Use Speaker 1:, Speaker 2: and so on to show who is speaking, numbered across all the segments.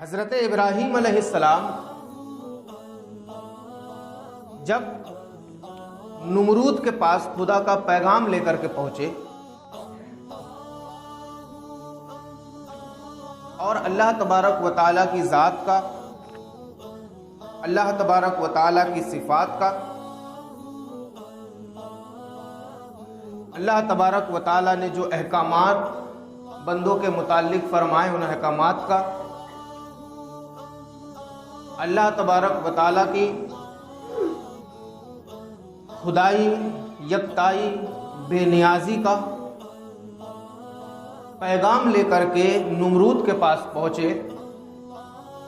Speaker 1: حضرت ابراہیم علیہ السلام جب نمرود کے پاس خدا کا پیغام لے کر کے پہنچے اور اللہ تبارک و تعالیٰ کی ذات کا، اللہ تبارک و تعالیٰ کی صفات کا، اللہ تبارک و تعالیٰ نے جو احکامات بندوں کے متعلق فرمائے ان احکامات کا، اللہ تبارک و تعالیٰ کی خدائی، یکتائی، بے نیازی کا پیغام لے کر کے نمرود کے پاس پہنچے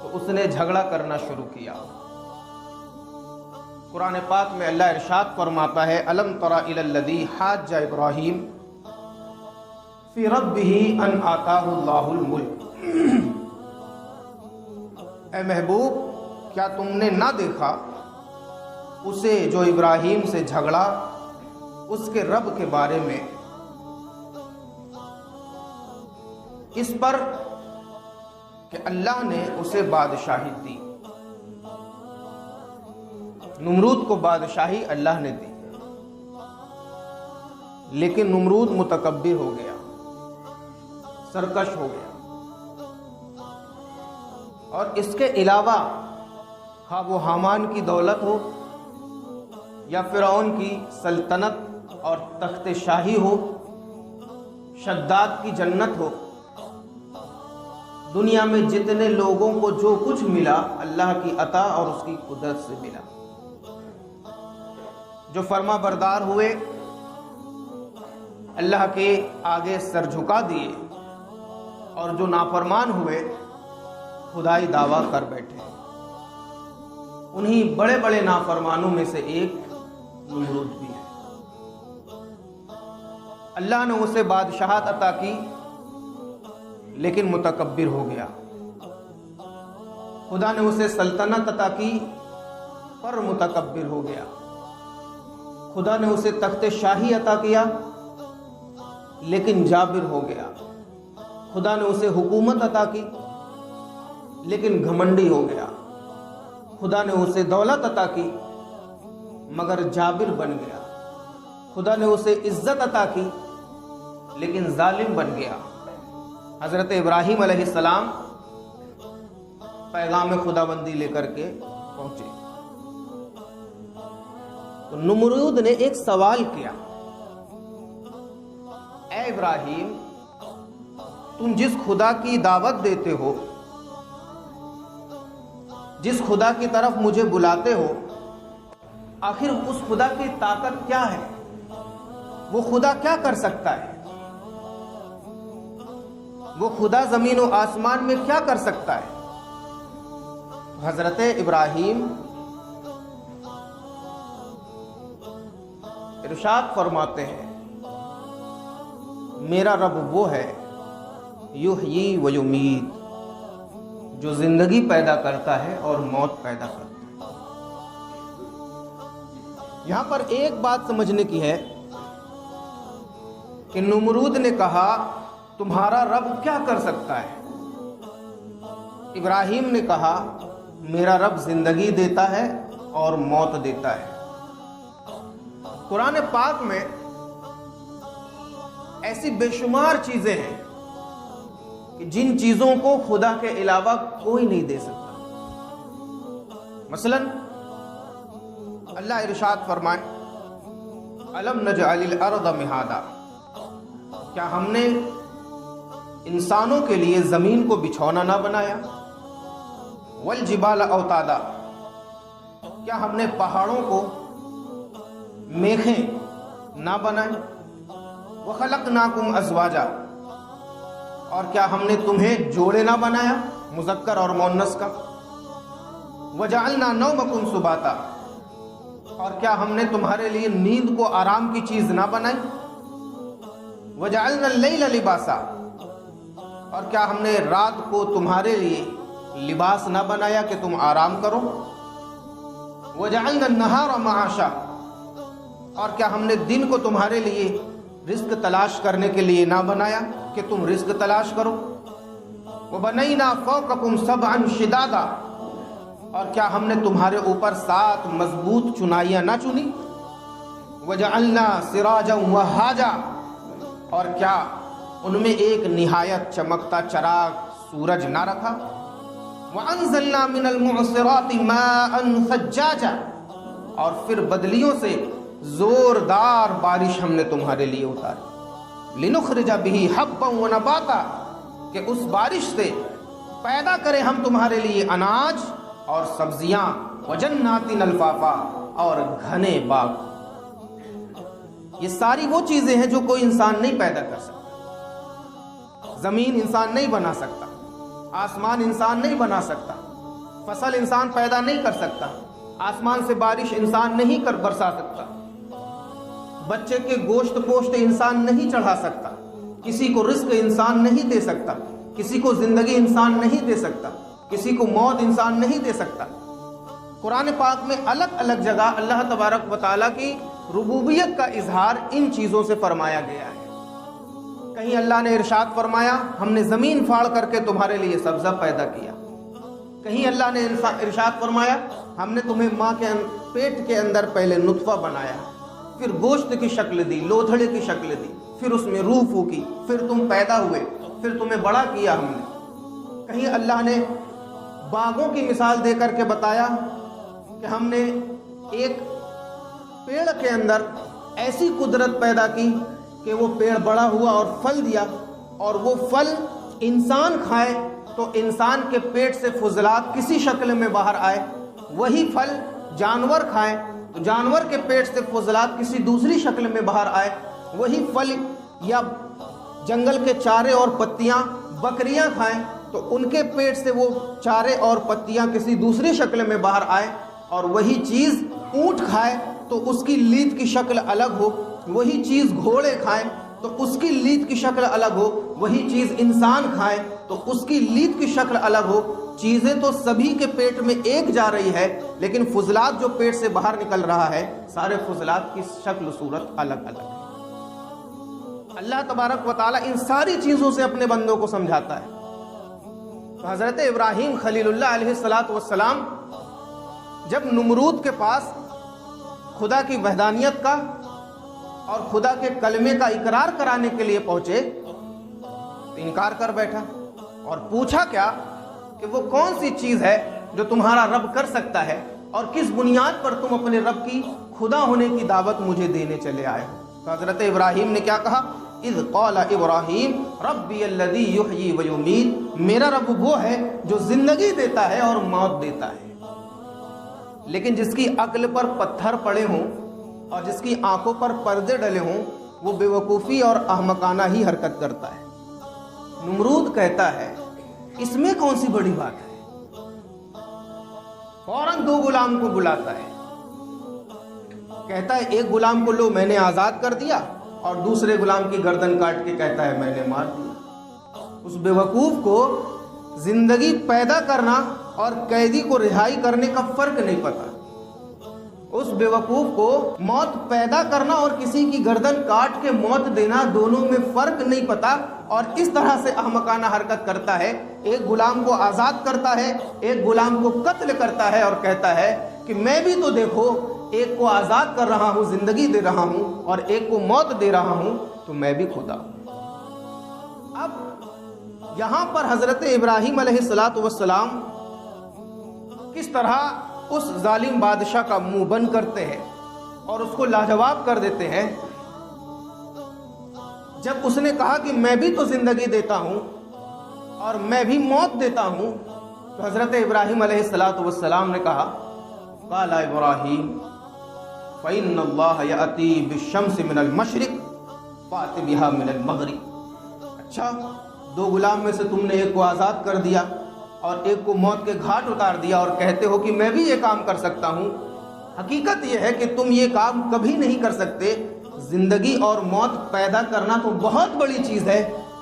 Speaker 1: تو اس نے جھگڑا کرنا شروع کیا۔ قرآن پاک میں اللہ ارشاد فرماتا ہے الم تر الی الذی حاج ابراہیم فی ربہ ان آتاہ اللہ الملک۔ اے محبوب، کیا تم نے نہ دیکھا اسے جو ابراہیم سے جھگڑا اس کے رب کے بارے میں، اس پر کہ اللہ نے اسے بادشاہی دی۔ نمرود کو بادشاہی اللہ نے دی، لیکن نمرود متکبر ہو گیا، سرکش ہو گیا، اور اس کے علاوہ خواہ وہ حامان کی دولت ہو یا فرعون کی سلطنت اور تخت شاہی ہو، شداد کی جنت ہو، دنیا میں جتنے لوگوں کو جو کچھ ملا اللہ کی عطا اور اس کی قدرت سے ملا۔ جو فرما بردار ہوئے اللہ کے آگے سر جھکا دیے، اور جو نافرمان ہوئے خدائی دعویٰ کر بیٹھے۔ انہی بڑے بڑے نافرمانوں میں سے ایک نمرود بھی ہے۔ اللہ نے اسے بادشاہت عطا کی لیکن متکبر ہو گیا۔ خدا نے اسے سلطنت عطا کی پر متکبر ہو گیا۔ خدا نے اسے تخت شاہی عطا کیا لیکن جابر ہو گیا۔ خدا نے اسے حکومت عطا کی لیکن گھمنڈی ہو گیا۔ خدا نے اسے دولت عطا کی مگر جابر بن گیا۔ خدا نے اسے عزت عطا کی لیکن ظالم بن گیا۔ حضرت ابراہیم علیہ السلام پیغام خداوندی لے کر کے پہنچے تو نمرود نے ایک سوال کیا، اے ابراہیم، تم جس خدا کی دعوت دیتے ہو، جس خدا کی طرف مجھے بلاتے ہو، آخر اس خدا کی طاقت کیا ہے؟ وہ خدا کیا کر سکتا ہے؟ وہ خدا زمین و آسمان میں کیا کر سکتا ہے؟ حضرت ابراہیم ارشاد فرماتے ہیں میرا رب وہ ہے یحیی و یمیت، جو زندگی پیدا کرتا ہے اور موت پیدا کرتا ہے۔ یہاں پر ایک بات سمجھنے کی ہے کہ نمرود نے کہا تمہارا رب کیا کر سکتا ہے؟ ابراہیم نے کہا میرا رب زندگی دیتا ہے اور موت دیتا ہے۔ قرآن پاک میں ایسی بے شمار چیزیں ہیں کہ جن چیزوں کو خدا کے علاوہ کوئی نہیں دے سکتا۔ مثلا اللہ ارشاد فرمائے الم نجعل الارض مہادا، کیا ہم نے انسانوں کے لیے زمین کو بچھونا نہ بنایا؟ والجبال اوتادا، کیا ہم نے پہاڑوں کو میخیں نہ بنائیں؟ وخلقناکم ازواجا، اور کیا ہم نے تمہیں جوڑے نہ بنایا مذکر اور مؤنث کا؟ وجعلنا نومکم سباتا، اور کیا ہم نے تمہارے لیے نیند کو آرام کی چیز نہ بنائی؟ وجعلنا اللیل لباسا، اور کیا ہم نے رات کو تمہارے لیے لباس نہ بنایا کہ تم آرام کرو؟ وجعلنا النہار معاشا، اور کیا ہم نے دن کو تمہارے لیے رزق تلاش کرنے کے لیے نہ بنایا کہ تم رزق تلاش کرو؟ وَبَنَيْنَا فَوْقَكُمْ سَبْعًا شِدَادًا، اور کیا ہم نے تمہارے اوپر 7 مضبوط چنائیاں نہ چنی؟ وَجَعَلْنَا سِرَاجًا وَهَّاجًا، اور کیا ان میں ایک نہایت چمکتا چراغ سورج نہ رکھا؟ وَأَنزَلْنَا مِنَ الْمُعْصِرَاتِ مَاءً ثَجَّاجًا، اور پھر بدلیوں سے زوردار بارش ہم نے تمہارے لیے اتاری۔ لِنُخْرِجَ بِهِ حَبًّا وَنَبَاتًا، کہ اس بارش سے پیدا کریں ہم تمہارے لیے اناج اور سبزیاں، وَجَنَّاتٍ الْفَافًا، اور گھنے باغ۔ یہ ساری وہ چیزیں ہیں جو کوئی انسان نہیں پیدا کر سکتا۔ زمین انسان نہیں بنا سکتا، آسمان انسان نہیں بنا سکتا، فصل انسان پیدا نہیں کر سکتا، آسمان سے بارش انسان نہیں کر برسا سکتا، بچے کے گوشت پوشت انسان نہیں چڑھا سکتا، کسی کو رزق انسان نہیں دے سکتا، کسی کو زندگی انسان نہیں دے سکتا، کسی کو موت انسان نہیں دے سکتا۔ قرآن پاک میں الگ الگ جگہ اللہ تبارک و تعالیٰ کی ربوبیت کا اظہار ان چیزوں سے فرمایا گیا ہے۔ کہیں اللہ نے ارشاد فرمایا ہم نے زمین پھاڑ کر کے تمہارے لیے سبزہ پیدا کیا، کہیں اللہ نے ارشاد فرمایا ہم نے تمہیں ماں کے پیٹ کے اندر پہلے نطفہ بنایا، پھر گوشت کی شکل دی، لوتھڑے کی شکل دی، پھر اس میں روح پھونکی، پھر تم پیدا ہوئے، پھر تمہیں بڑا کیا ہم نے۔ کہیں اللہ نے باغوں کی مثال دے کر کے بتایا کہ ہم نے ایک پیڑ کے اندر ایسی قدرت پیدا کی کہ وہ پیڑ بڑا ہوا اور پھل دیا، اور وہ پھل انسان کھائے تو انسان کے پیٹ سے فضلات کسی شکل میں باہر آئے، وہی پھل جانور کھائیں تو جانور کے پیٹ سے فضلات کسی دوسری شکل میں باہر آئے، وہی پھل یا جنگل کے چارے اور پتیاں بکریاں کھائیں تو ان کے پیٹ سے وہ چارے اور پتیاں کسی دوسری شکل میں باہر آئے، اور وہی چیز اونٹ کھائے تو اس کی لیت کی شکل الگ ہو، وہی چیز گھوڑے کھائیں تو اس کی لیت کی شکل الگ ہو، وہی چیز انسان کھائے تو اس کی لیت کی شکل الگ ہو۔ چیزیں تو سبھی کے پیٹ میں ایک جا رہی ہے، لیکن فضلات جو پیٹ سے باہر نکل رہا ہے سارے فضلات کی شکل صورت الگ الگ ہے۔ اللہ تبارک و تعالیٰ ان ساری چیزوں سے اپنے بندوں کو سمجھاتا ہے۔ تو حضرت ابراہیم خلیل اللہ علیہ السلام جب نمرود کے پاس خدا کی وحدانیت کا اور خدا کے کلمے کا اقرار کرانے کے لیے پہنچے تو انکار کر بیٹھا، اور پوچھا کیا کہ وہ کون سی چیز ہے جو تمہارا رب کر سکتا ہے، اور کس بنیاد پر تم اپنے رب کی خدا ہونے کی دعوت مجھے دینے چلے آئے ہو۔ تو حضرت ابراہیم نے کیا کہا؟ اذ قال ابراہیم ربی الذی یحیی و یمیت، میرا رب وہ ہے جو زندگی دیتا ہے اور موت دیتا ہے۔ لیکن جس کی عقل پر پتھر پڑے ہوں اور جس کی آنکھوں پر پردے ڈلے ہوں وہ بے وقوفی اور احمقانہ ہی حرکت کرتا ہے۔ نمرود کہتا ہے اس میں کون سی بڑی بات ہے؟ فوراً 2 غلام کو بلاتا ہے، کہتا ہے ایک غلام کو لو میں نے آزاد کر دیا، اور دوسرے غلام کی گردن کاٹ کے کہتا ہے میں نے مار دیا۔ اس بے وقوف کو زندگی پیدا کرنا اور قیدی کو رہائی کرنے کا فرق نہیں پتا، اس بے وقوف کو موت پیدا کرنا اور کسی کی گردن کاٹ کے موت دینا دونوں میں فرق نہیں پتا، اور اس طرح سے احمقانہ حرکت کرتا ہے۔ ایک غلام کو آزاد کرتا ہے، ایک غلام کو قتل کرتا ہے، اور کہتا ہے کہ میں بھی تو دیکھو ایک کو آزاد کر رہا ہوں، زندگی دے رہا ہوں، اور ایک کو موت دے رہا ہوں، تو میں بھی خدا ہوں۔ اب یہاں پر حضرت ابراہیم علیہ السلام کس طرح اس ظالم بادشاہ کا منہ بند کرتے ہیں اور اس کو لاجواب کر دیتے ہیں۔ جب اس نے کہا کہ میں بھی تو زندگی دیتا ہوں اور میں بھی موت دیتا ہوں، تو حضرت ابراہیم علیہ السلام نے کہا قال ابراہیم فإن اللہ یأتی بالشمس من المشرق فأت بها من المغرب۔ اچھا، 2 غلام میں سے تم نے ایک کو آزاد کر دیا اور ایک کو موت کے گھاٹ اتار دیا، اور کہتے ہو کہ میں بھی یہ کام کر سکتا ہوں۔ حقیقت یہ ہے کہ تم یہ کام کبھی نہیں کر سکتے۔ زندگی اور موت پیدا کرنا تو بہت بڑی چیز ہے،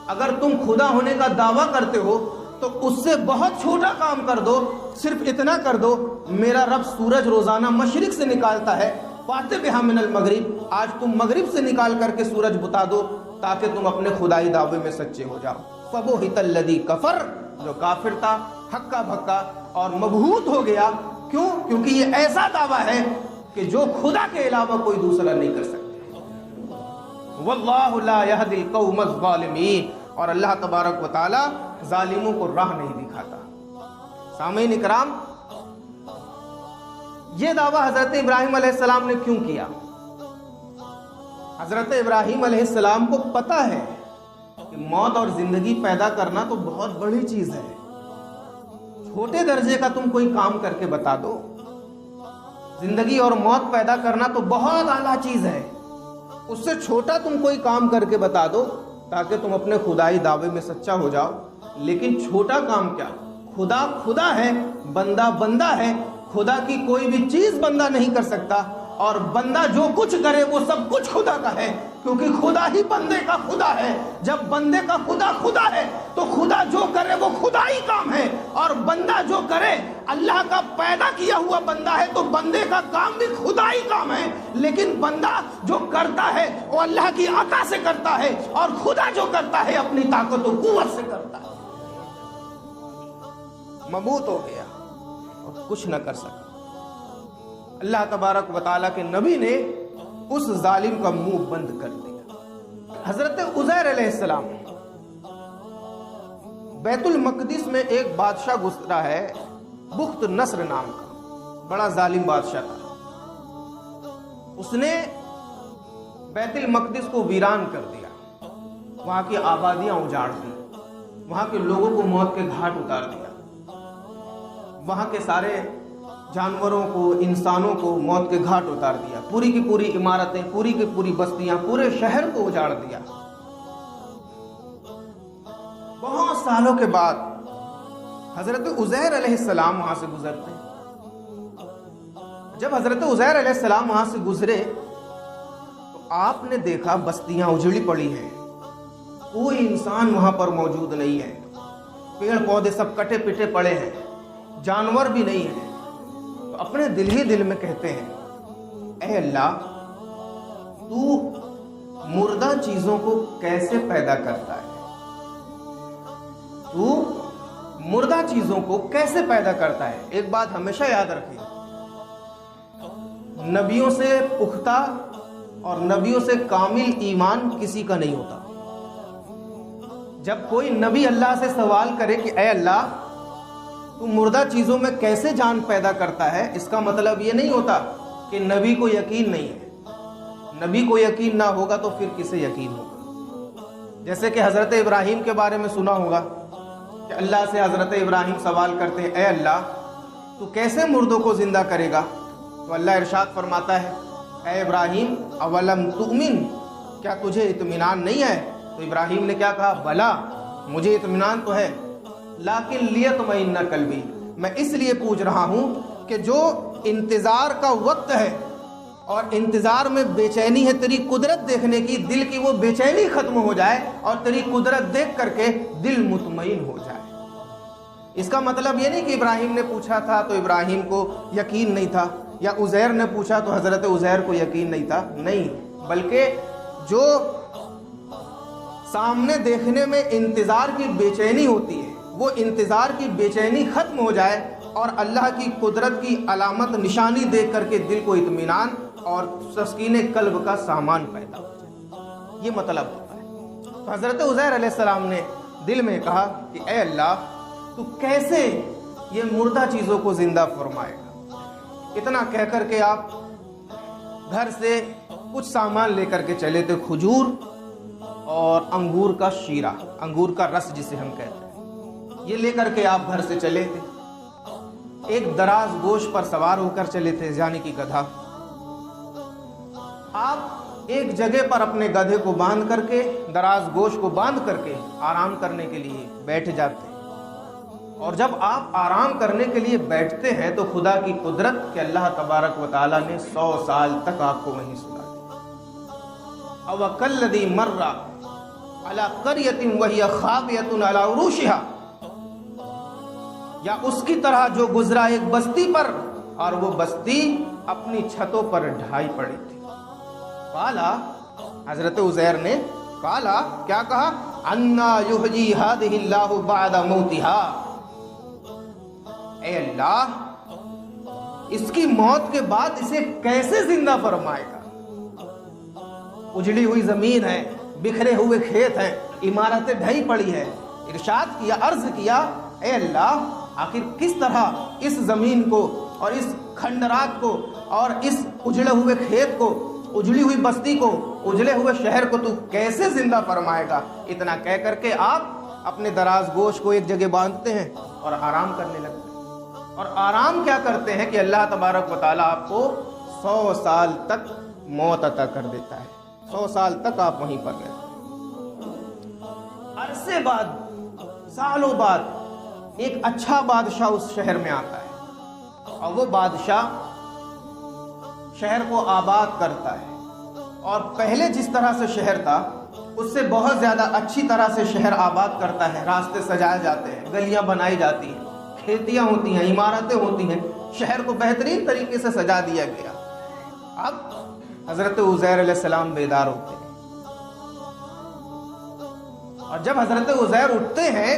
Speaker 1: اگر تم خدا ہونے کا دعویٰ کرتے ہو تو اس سے بہت چھوٹا کام کر دو، صرف اتنا کر دو میرا رب سورج روزانہ مشرق سے نکالتا ہے، فاتح بہا من المغرب، آج تم مغرب سے نکال کر کے سورج بتا دو تاکہ تم اپنے خدائی دعوے میں سچے ہو جاؤ۔ فبہت الذی کفر جو کافر تھا ہکا بھکا اور مبہوت ہو گیا. کیوں؟ کیونکہ یہ ایسا دعویٰ ہے کہ جو خدا کے علاوہ کوئی دوسرا نہیں کر سکتا. واللہ لا یہدی القوم الظالمین، اور اللہ تبارک و تعالی ظالموں کو راہ نہیں دکھاتا. سامعین اکرام، یہ دعویٰ حضرت ابراہیم علیہ السلام نے کیوں کیا؟ حضرت ابراہیم علیہ السلام کو پتا ہے کہ موت اور زندگی پیدا کرنا تو بہت بڑی چیز ہے. چھوٹے درجے کا تم کوئی کام کر کے بتا دو، زندگی اور موت پیدا کرنا تو بہت اعلیٰ چیز ہے. اس سے چھوٹا تم کوئی کام کر کے بتا دو تاکہ تم اپنے خدائی دعوے میں سچا ہو جاؤ. لیکن چھوٹا کام کیا؟ خدا خدا ہے، بندہ بندہ ہے. خدا کی کوئی بھی چیز بندہ نہیں کر سکتا، اور بندہ جو کچھ کرے وہ سب کچھ خدا کا ہے، کیونکہ خدا ہی بندے کا خدا ہے. جب بندے کا خدا خدا ہے تو خدا جو کرے وہ خدائی کام ہے، اور بندہ جو کرے اللہ کا پیدا کیا ہوا بندہ ہے تو بندے کا کام بھی خدائی کام ہے. لیکن بندہ جو کرتا ہے وہ اللہ کی عطا سے کرتا ہے، اور خدا جو کرتا ہے اپنی طاقت و قوت سے کرتا ہے. مبہوت ہو گیا اور کچھ نہ کر سکا. اللہ تبارک و تعالیٰ کے نبی نے اس ظالم کا منہ بند کر دیا. حضرت عزیر علیہ السلام، بیت المقدس میں ایک بادشاہ گزرا ہے بخت نصر نام کا، بڑا ظالم بادشاہ تھا. اس نے بیت المقدس کو ویران کر دیا، وہاں کی آبادیاں اجاڑ دی، وہاں کے لوگوں کو موت کے گھاٹ اتار دیا، وہاں کے سارے جانوروں کو، انسانوں کو موت کے گھاٹ اتار دیا. پوری کی پوری عمارتیں، پوری کی پوری بستیاں، پورے شہر کو اجاڑ دیا. بہت سالوں کے بعد حضرت عزیر علیہ السلام وہاں سے گزرتے ہیں. جب حضرت عزیر علیہ السلام وہاں سے گزرے تو آپ نے دیکھا بستیاں اجڑی پڑی ہیں، کوئی انسان وہاں پر موجود نہیں ہے، پیڑ پودے سب کٹے پٹے پڑے ہیں، جانور بھی نہیں ہیں. تو اپنے دل ہی دل میں کہتے ہیں، اے اللہ، تو مردہ چیزوں کو کیسے پیدا کرتا ہے؟ تو مردہ چیزوں کو کیسے پیدا کرتا ہے؟ ایک بات ہمیشہ یاد رکھیں، نبیوں سے پختہ اور نبیوں سے کامل ایمان کسی کا نہیں ہوتا. جب کوئی نبی اللہ سے سوال کرے کہ اے اللہ، تو مردہ چیزوں میں کیسے جان پیدا کرتا ہے، اس کا مطلب یہ نہیں ہوتا کہ نبی کو یقین نہیں ہے. نبی کو یقین نہ ہوگا تو پھر کسے یقین ہوگا؟ جیسے کہ حضرت ابراہیم کے بارے میں سنا ہوگا کہ اللہ سے حضرت ابراہیم سوال کرتے ہیں، اے اللہ، تو کیسے مردوں کو زندہ کرے گا؟ تو اللہ ارشاد فرماتا ہے، اے ابراہیم، اولم تؤمن، کیا تجھے اطمینان نہیں ہے؟ تو ابراہیم نے کیا کہا؟ بلا، مجھے اطمینان تو ہے، لیکن لیطمئن قلبی، میں اس لیے پوچھ رہا ہوں کہ جو انتظار کا وقت ہے اور انتظار میں بے چینی ہے تیری قدرت دیکھنے کی، دل کی وہ بے چینی ختم ہو جائے اور تیری قدرت دیکھ کر کے دل مطمئن ہو جائے. اس کا مطلب یہ نہیں کہ ابراہیم نے پوچھا تھا تو ابراہیم کو یقین نہیں تھا، یا عزیر نے پوچھا تو حضرت عزیر کو یقین نہیں تھا. نہیں، بلکہ جو سامنے دیکھنے میں انتظار کی بے چینی ہوتی ہے، وہ انتظار کی بے چینی ختم ہو جائے اور اللہ کی قدرت کی علامت نشانی دیکھ کر کے دل کو اطمینان اور تسکین قلب کا سامان پیدا ہو جائے، یہ مطلب ہوتا ہے. تو حضرت عزیر علیہ السلام نے دل میں کہا کہ اے اللہ، تو کیسے یہ مردہ چیزوں کو زندہ فرمائے گا؟ اتنا کہہ کر کے آپ گھر سے کچھ سامان لے کر کے چلے تھے، کھجور اور انگور کا شیرہ، انگور کا رس جسے ہم کہتے ہیں، یہ لے کر کے آپ گھر سے چلے تھے. ایک دراز گوش پر سوار ہو کر چلے تھے، یعنی کہ گدھا. آپ ایک جگہ پر اپنے گدھے کو باندھ کر کے، دراز گوش کو باندھ کر کے آرام کرنے کے لیے بیٹھ جاتے ہیں. اور جب آپ آرام کرنے کے لیے بیٹھتے ہیں تو خدا کی قدرت کہ اللہ تبارک و تعالیٰ نے 100 سال تک آپ کو وہیں سنا دیا. او کالذی مر علی قریۃ وہی خاویۃ علی عروشہا، یا اس کی طرح جو گزرا ایک بستی پر اور وہ بستی اپنی چھتوں پر ڈھائی پڑی تھی. قالا، حضرت عزیر نے کالا کیا کہا؟ अन्ना युहयी हादिहिल्लाहु बअदा मौतिहा, ए अल्लाह इसकी मौत के बाद इसे कैसे जिंदा फरमाएगा। उजड़ी हुई जमीन है, बिखरे हुए खेत हैं, इमारतें ढही पड़ी है। इरशाद किया, अर्ज किया, ए अल्लाह आखिर किस तरह इस जमीन को और इस खंडरात को और इस उजड़े हुए खेत को, उजड़ी हुई बस्ती को, उजड़े हुए शहर को तू कैसे जिंदा फरमाएगा। इतना कह करके आप अपने दराज गोश को एक जगह बांधते हैं और आराम करने लगते हैं। और आराम क्या करते हैं कि अल्लाह तबारक व तआला आपको 100 साल तक मौत अता कर देता है। 100 साल तक आप वहीं पर रहते हैं। अरसे बाद, सालों बाद एक अच्छा बादशाह उस शहर में आता है और वो बादशाह शहर को आबाद करता है और पहले जिस तरह से शहर था उससे बहुत ज़्यादा अच्छी तरह से शहर आबाद करता है। रास्ते सजाए जाते हैं, गलियां बनाई जाती हैं, खेतियां होती हैं, इमारतें होती हैं, शहर को बेहतरीन तरीके से सजा दिया गया। अब हज़रत उज़ैर अलैहिस्सलाम बेदार होते हैं और जब हज़रत उज़ैर उठते हैं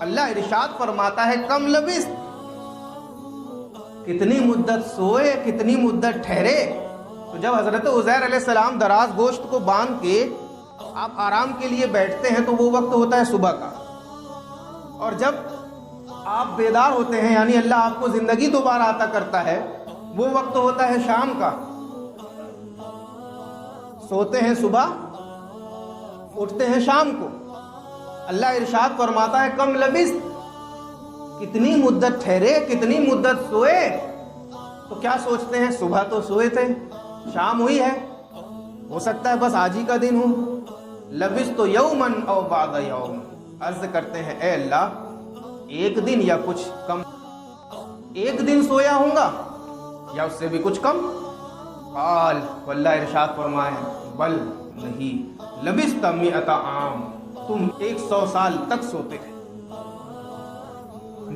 Speaker 1: अल्लाह इरशाद फरमाता है, कम लबिस, कितनी मुद्दत सोए, कितनी मुद्दत ठहरे। तो जब हज़रत उज़ैर अलैहिस्सलाम दराज गोश्त को बांध के आप आराम के लिए बैठते हैं तो वो वक्त होता है सुबह का, और जब आप बेदार होते हैं यानी अल्लाह आपको जिंदगी दोबारा अता करता है वो वक्त होता है शाम का। सोते हैं सुबह, उठते हैं शाम को। अल्लाह इरशाद फरमाता है, कम लबिस, कितनी मुद्दत ठहरे, कितनी मुद्दत सोए। तो क्या सोचते हैं, सुबह तो सोए थे, शाम हुई है, हो सकता है बस आज ही का दिन हो। लबिस तो यौमन औ बाद यौम, अर्ज करते हैं, ए अल्लाह एक दिन या कुछ कम, एक दिन सोया होऊंगा या उससे भी कुछ कम। काल, अल्लाह इरशाद फरमाए, बल नहीं, लबिस मिअता आम, तुम 100 साल तक सोते थे।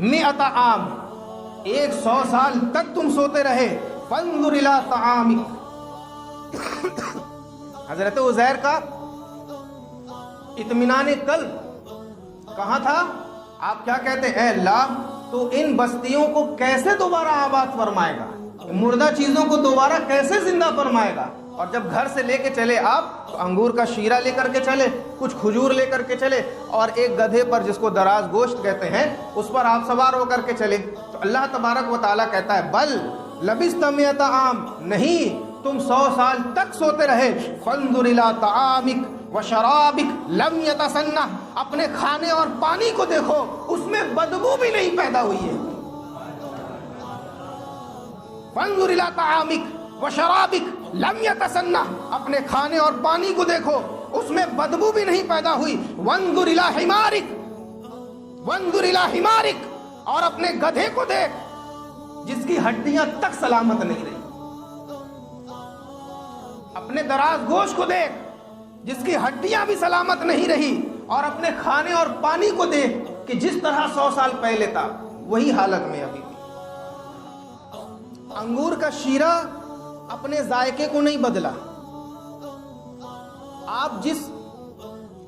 Speaker 1: मिअता आम, 100 साल तक तुम सोते रहे। फंजुर इला तआमिक, हजरत उज़ैर का इत्मीनान कल्ब कहाँ था। आप क्या कहते हैं, अल्लाह तो इन बस्तियों को कैसे दोबारा आबाद फरमाएगा, मुर्दा चीजों को दोबारा कैसे जिंदा फरमाएगा। और जब घर से लेके चले आप तो अंगूर का शीरा लेकर के चले, कुछ खजूर लेकर के चले और एक गधे पर जिसको दराज गोश्त कहते हैं उस पर आप सवार होकर के चले। तो अल्लाह तबारक व तआला कहता है, बल लबिस्त मिअता आम, नहीं तुम 100 साल तक सोते रहे। फंजुर इला तआमिक व शराबिक लम यतसन्ना, अपने खाने और पानी को देखो उसमें बदबू भी नहीं पैदा हुई है। फंजुर इला तआमिक व शराबिक लम यतसन्ना, अपने खाने और पानी को देखो उसमें बदबू भी नहीं पैदा हुई। वंजुर इला हिमारिक, वंजुर इला हिमारिक, और अपने गधे को देख जिसकी हड्डियां तक सलामत नहीं रही। अपने दराज गोश को देख जिसकी हड्डियां भी सलामत नहीं रही, और अपने खाने और पानी को देख कि जिस तरह 100 साल पहले था वही हालत में अभी भी। अंगूर का शीरा अपने जायके को नहीं बदला। आप जिस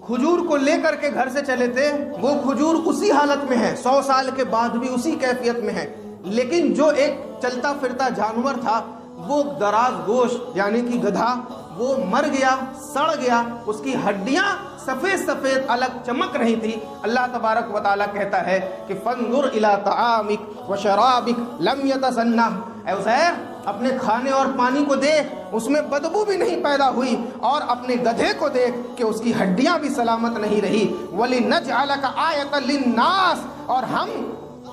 Speaker 1: खजूर को लेकर के घर से चले थे वो खजूर उसी हालत में है, 100 साल के बाद भी उसी कैफियत में है। लेकिन जो एक चलता फिरता जानवर था वो दराज गोश यानी कि गधा, वो मर गया, सड़ गया, उसकी हड्डियां सफेद सफेद अलग चमक रही थी। अल्लाह तबारक व तआला कहता है कि फंजुर इला तआमिक व शराबिक लम यतसन्ना, ऐ उज़ैर अपने खाने और पानी को देख उसमें बदबू भी नहीं पैदा हुई, और अपने गधे को देख कि उसकी हड्डियां भी सलामत नहीं रही। वलिनजअलका आयतन लिन्नास, और हम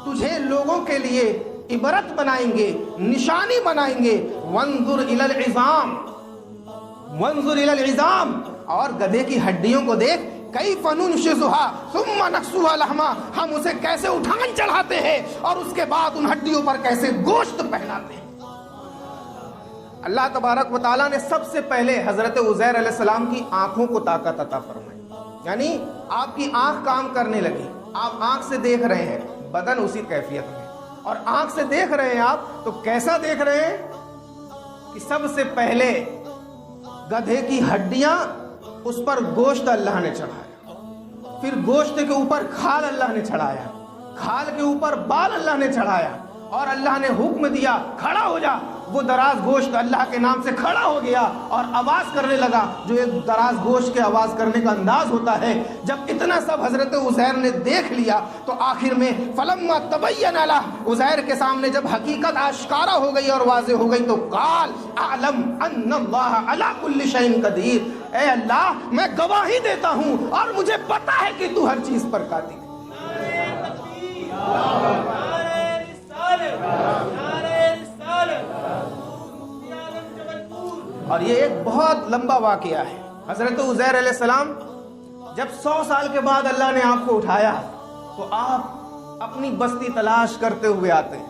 Speaker 1: तुझे लोगों के लिए इबरत बनाएंगे, निशानी बनाएंगे। वंजुर इलल इज़ाम, वंजुर इलल इज़ाम, और गधे की हड्डियों को देख, कैफ़ नुनशिज़ुहा सुम्मा नक्सुहा लहमा, हम उसे कैसे उठान चढ़ाते हैं और उसके बाद उन हड्डियों पर कैसे गोश्त पहनाते हैं। अल्लाह तबारक व तआला ने सबसे पहले हजरत उज़ैर अलैहिस्सलाम की आंखों को ताकत अता फरमाई, यानी आपकी आंख काम करने लगी। आप आंख से देख रहे हैं, बदन उसी कैफियत में, और आंख से देख रहे हैं आप तो कैसा देख रहे हैं कि सबसे पहले गधे की हड्डियां, उस पर गोश्त अल्लाह ने चढ़ाया। फिर गोश्त के ऊपर खाल अल्लाह ने चढ़ाया, खाल के ऊपर बाल अल्लाह ने चढ़ाया और अल्लाह ने हुक्म दिया खड़ा हो जा। वो दराज गोश्त अल्लाह के नाम से खड़ा हो गया और आवाज करने लगा, जो एक दराज गोश्त के आवाज करने का अंदाज होता है। जब इतना सब हजरत उज़ैर ने देख लिया तो आखिर में फलम्मा तबय्यन लह, उज़ैर के सामने जब हकीकत आश्कारा हो गई और वाज़ेह हो गई तो काल आलम अन्नल्लाह अला कुल्ली शैइन कदीर, ऐ अल्लाह मैं गवाही देता हूँ और मुझे पता है कि तू हर चीज पर कादिर। और ये एक बहुत लंबा वाकया है। हजरत उज़ैर अलैहिस्सलाम जब 100 साल के बाद अल्लाह ने आपको उठाया तो आप अपनी बस्ती तलाश करते हुए आते हैं।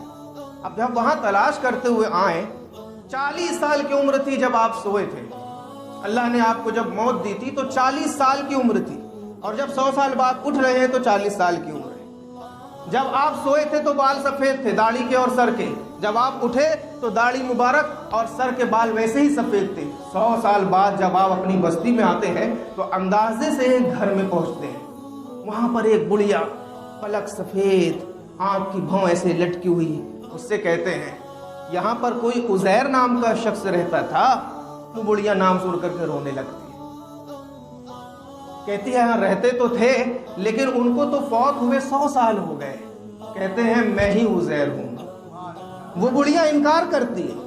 Speaker 1: अब जब वहां तलाश करते हुए आए, 40 साल की उम्र थी जब आप सोए थे। अल्लाह ने आपको जब मौत दी थी तो 40 साल की उम्र थी, और जब 100 साल बाद उठ रहे हैं तो 40 साल की उम्र है। जब आप सोए थे तो बाल सफेद थे, दाढ़ी के और सर के। जब आप उठे तो दाढ़ी मुबारक और सर के बाल वैसे ही सफेद थे। 100 साल बाद जब आप अपनी बस्ती में आते हैं तो अंदाजे से एक घर में पहुंचते हैं। वहां पर एक बुढ़िया, पलक सफेद, आंख की भौं ऐसे लटकी हुई, उससे कहते हैं यहाँ पर कोई उज़ैर नाम का शख्स रहता था। वो बुढ़िया नाम सुन करके रोने लगती है, कहती है यहाँ रहते तो थे लेकिन उनको तो फौत हुए 100 साल हो गए। कहते हैं मैं ही उज़ैर हूँ। वो बुढ़िया इनकार करती है।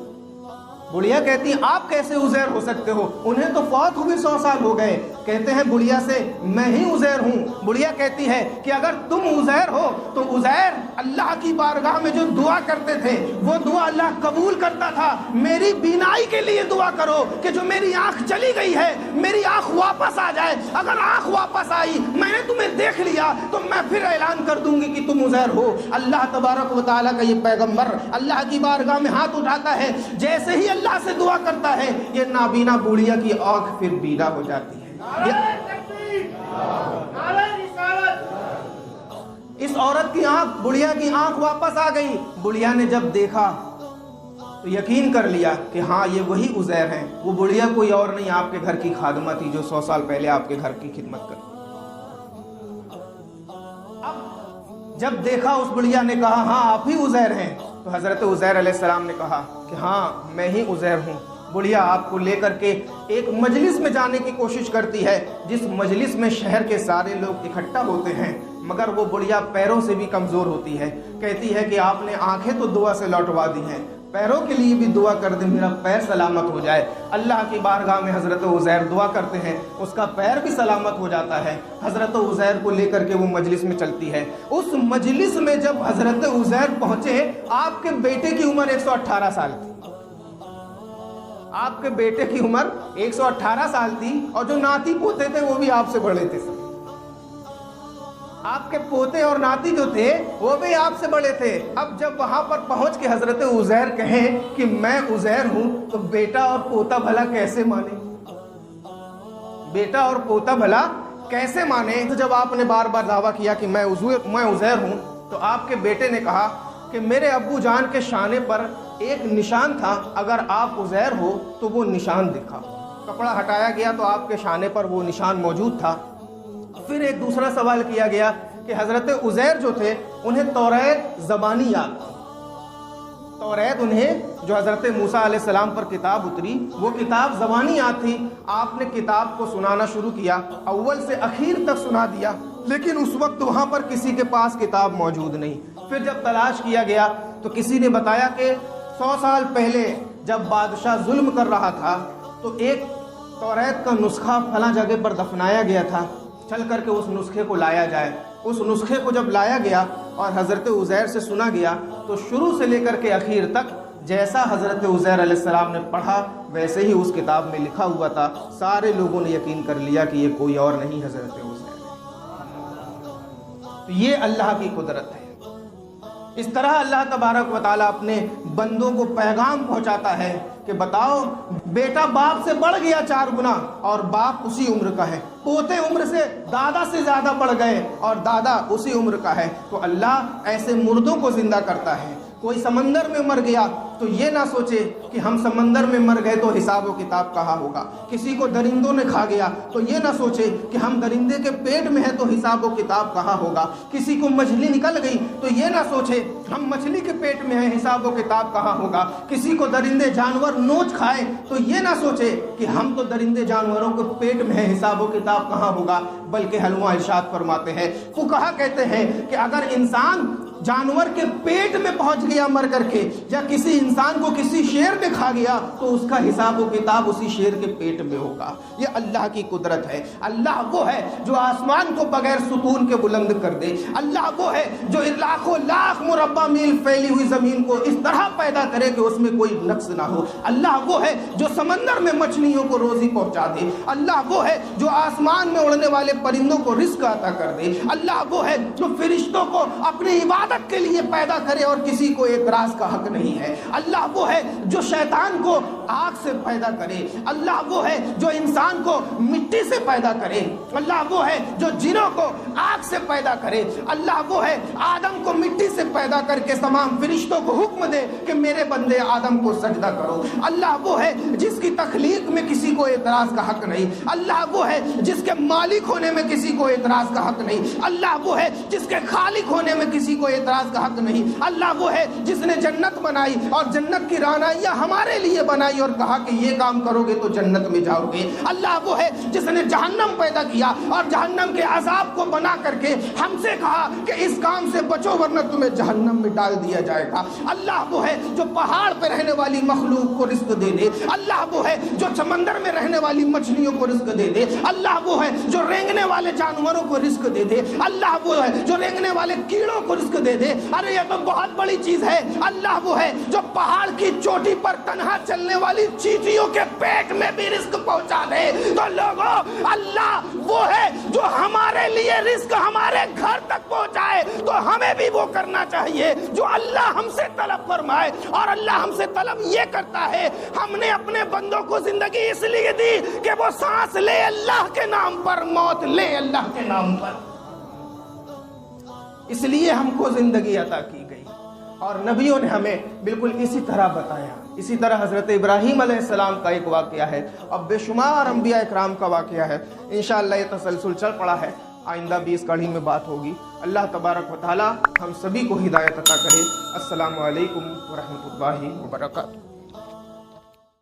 Speaker 1: बुढ़िया कहती है आप कैसे उज़ैर हो सकते हो, उन्हें तो फौत हुए 100 साल हो गए। कहते हैं बुढ़िया से मैं ही उज़ैर हूँ। बुढ़िया कहती है कि अगर तुम उज़ैर हो तो उज़ैर अल्लाह की बारगाह में जो दुआ करते थे वो दुआ अल्लाह कबूल करता था। मेरी बीनाई के लिए दुआ करो कि जो मेरी आंख चली गई है मेरी आंख वापस आ जाए। अगर आंख वापस आई, मैंने तुम्हें देख लिया तो मैं फिर ऐलान कर दूंगी कि तुम उज़ैर हो। अल्लाह तबारक व तआला का ये पैगंबर अल्लाह की बारगाह में हाथ उठाता है, जैसे ही अल्लाह से दुआ करता है ये नाबीना बुढ़िया की आंख फिर बीना हो जाती है। इस औरत की आंख, बुढ़िया की आंख वापस आ गई। बुढ़िया ने जब देखा तो यकीन कर लिया कि हाँ ये वही उज़ैर हैं। वो बुढ़िया कोई और नहीं, आपके घर की खादमा थी जो 100 साल पहले आपके घर की खिदमत कर। अब जब देखा उस बुढ़िया ने कहा हाँ आप ही उज़ैर हैं, तो हजरत उज़ैर अलैहिस्सलाम ने कहा कि हाँ मैं ही उज़ैर हूँ। बुढ़िया आपको लेकर के एक मजलिस में जाने की कोशिश करती है, जिस मजलिस में शहर के सारे लोग इकट्ठा होते हैं, मगर वो बुढ़िया पैरों से भी कमज़ोर होती है। कहती है कि आपने आंखें तो दुआ से लौटवा दी हैं, पैरों के लिए भी दुआ कर दे, मेरा पैर सलामत हो जाए। अल्लाह की बारगाह में हज़रत उज़ैर दुआ करते हैं, उसका पैर भी सलामत हो जाता है। हज़रत उज़ैर को लेकर के वो मजलिस में चलती है। उस मजलिस में जब हज़रत उज़ैर पहुंचे, आपके बेटे की उम्र 118 साल थी। आपके बेटे की उम्र 118 साल थी और जो नाती पोते थे वो भी आपसे बड़े थे। आपके पोते और नाती जो थे वो भी आपसे बड़े थे। अब जब वहां पर पहुंच के हजरत उज़ैर कहें कि मैं उज़ैर हूं तो बेटा और पोता भला कैसे माने? बेटा और पोता भला कैसे माने? तो जब आपने बार बार दावा किया कि मैं उज़ैर हूं तो आपके बेटे ने कहा कि मेरे अब्बू जान के शाने पर एक निशान था, अगर आप उज़ैर हो तो वो निशान दिखा। कपड़ा हटाया गया तो आपके शाने पर वो निशान मौजूद था। फिर एक दूसरा सवाल किया गया कि हज़रत उज़ैर जो थे उन्हें तौरात ज़बानी याद थी। तौरात उन्हें जो हज़रत मूसा अलैहिस्सलाम पर किताब उतरी वो किताब ज़बानी याद थी। आपने किताब को सुनाना शुरू किया, अव्वल से आखिर तक सुना दिया, लेकिन उस वक्त वहाँ पर किसी के पास किताब मौजूद नहीं। फिर जब तलाश किया गया तो किसी ने बताया कि 100 साल पहले जब बादशाह जुल्म कर रहा था तो एक तौरात का नुस्खा फला जगह पर दफनाया गया था, चल करके उस नुस्खे को लाया जाए। उस नुस्खे को जब लाया गया और हज़रत उज़ैर से सुना गया तो शुरू से लेकर के आखिर तक जैसा हज़रत उज़ैर अलैहिस्सलाम ने पढ़ा वैसे ही उस किताब में लिखा हुआ था। सारे लोगों ने यकीन कर लिया कि ये कोई और नहीं हज़रत उज़ैर है। तो ये अल्लाह की कुदरत है। इस तरह अल्लाह तबारक व तआला अपने बंदों को पैगाम पहुंचाता है कि बताओ बेटा बाप से बढ़ गया 4 गुना और बाप उसी उम्र का है, पोते उम्र से दादा से ज़्यादा बढ़ गए और दादा उसी उम्र का है। तो अल्लाह ऐसे मुर्दों को जिंदा करता है, कोई समंदर में मर गया तो ये ना सोचे कि हम समंदर में मर गए तो हिसाब व किताब कहाँ होगा। किसी को दरिंदों ने खा गया तो ये ना सोचे कि हम दरिंदे के पेट में है तो हिसाब व किताब कहाँ होगा। किसी को मछली निकल गई तो ये ना सोचे हम मछली के पेट में है, हिसाब व किताब कहाँ होगा। किसी को दरिंदे जानवर नोच खाए तो ये ना सोचे कि हम तो दरिंदे जानवरों के पेट में है, हिसाब व किताब कहाँ होगा। बल्कि हलवा इरशाद फरमाते हैं, फुकहा कहते हैं कि अगर इंसान जानवर के पेट में पहुंच गया मर करके, या किसी इंसान को किसी शेर ने खा गया तो उसका हिसाब व किताब उसी शेर के पेट में होगा। ये अल्लाह की कुदरत है। अल्लाह वो है जो आसमान को बगैर सुतून के बुलंद कर दे। अल्लाह वो है जो लाखों लाख मुरब्बा मील फैली हुई जमीन को इस तरह पैदा करे कि उसमें कोई नक्स ना हो। अल्लाह वो है जो समंदर में मछलियों को रोजी पहुंचा दे। अल्लाह वो है जो आसमान में उड़ने वाले परिंदों को रिस्क अता कर दे। अल्लाह वो है जो फरिश्तों को अपनी इबादत के लिए पैदा करे और किसी को एतराज का हक नहीं है। अल्लाह वो है जो शैतान को आग से पैदा करे। अल्लाह वो है जो इंसान को मिट्टी से पैदा करे। अल्लाह वो है जो जिनों को आग से पैदा करे। अल्लाह वो है आदम को मिट्टी से पैदा करके तमाम फरिश्तों को हुक्म दे कि मेरे बंदे आदम को सजदा करो। अल्लाह वो है जिसकी तख्लीक में किसी को एतराज का हक नहीं। अल्लाह वो है जिसके मालिक होने में किसी को एतराज का हक नहीं। अल्लाह वो है जिसके खालिक होने में किसी को एतराज का हक नहीं। अल्लाह वो है जिसने जन्नत बनाई और जन्नत की रानाइयां हमारे लिए बनाई और कहा कि ये काम करोगे तो जन्नत में जाओगे। अल्लाह वो है जिसने जहन्नम पैदा किया और जहन्नम के अजाब को बना करके हमसे कहा कि इस काम से बचो वरना तुम्हें जहन्नम में डाल दिया जाएगा। अल्लाह वो है जो पहाड़ पे रहने वाली मखलूक को रिस्क दे दे। अल्लाह वो है जो समंदर में रहने वाली मछलियों को रिस्क दे दे। अल्लाह वो है जो रेंगने वाले जानवरों को रिस्क दे दे। अल्लाह वो है जो रेंगने वाले कीड़ों को रिस्क दे दे। अरे ये तो बहुत बड़ी चीज है। अल्लाह वो है जो पहाड़ की चोटी पर तन्हा चलने वाली चींटियों के पेट में भी रिस्क पहुंचा दे। तो लोगों, अल्लाह वो है जो हमारे लिए रिस्क हमारे घर तक पहुंचाए, तो हमें भी वो करना चाहिए जो अल्लाह हमसे तलब फरमाए। और अल्लाह हमसे तलब ये करता है, हमने अपने बंदों को जिंदगी इसलिए दी कि वो सांस ले अल्लाह के नाम पर, मौत ले अल्लाह के नाम पर, इसलिए हमको जिंदगी अता की गई। और नबियों ने हमें बिल्कुल इसी तरह बताया। इसी तरह हज़रत इब्राहीम अलैहिस्सलाम का एक वाक़या है, अब बेशुमार अंबिया इकराम का वाक़या है। इंशाअल्लाह ये तसलसल चल पड़ा है, आइंदा भी इस कड़ी में बात होगी। अल्लाह तबारक व तआला हम सभी को हिदायत अता करे। अस्सलामु अलैकुम व रहमतुल्लाहि व बरकातुहू।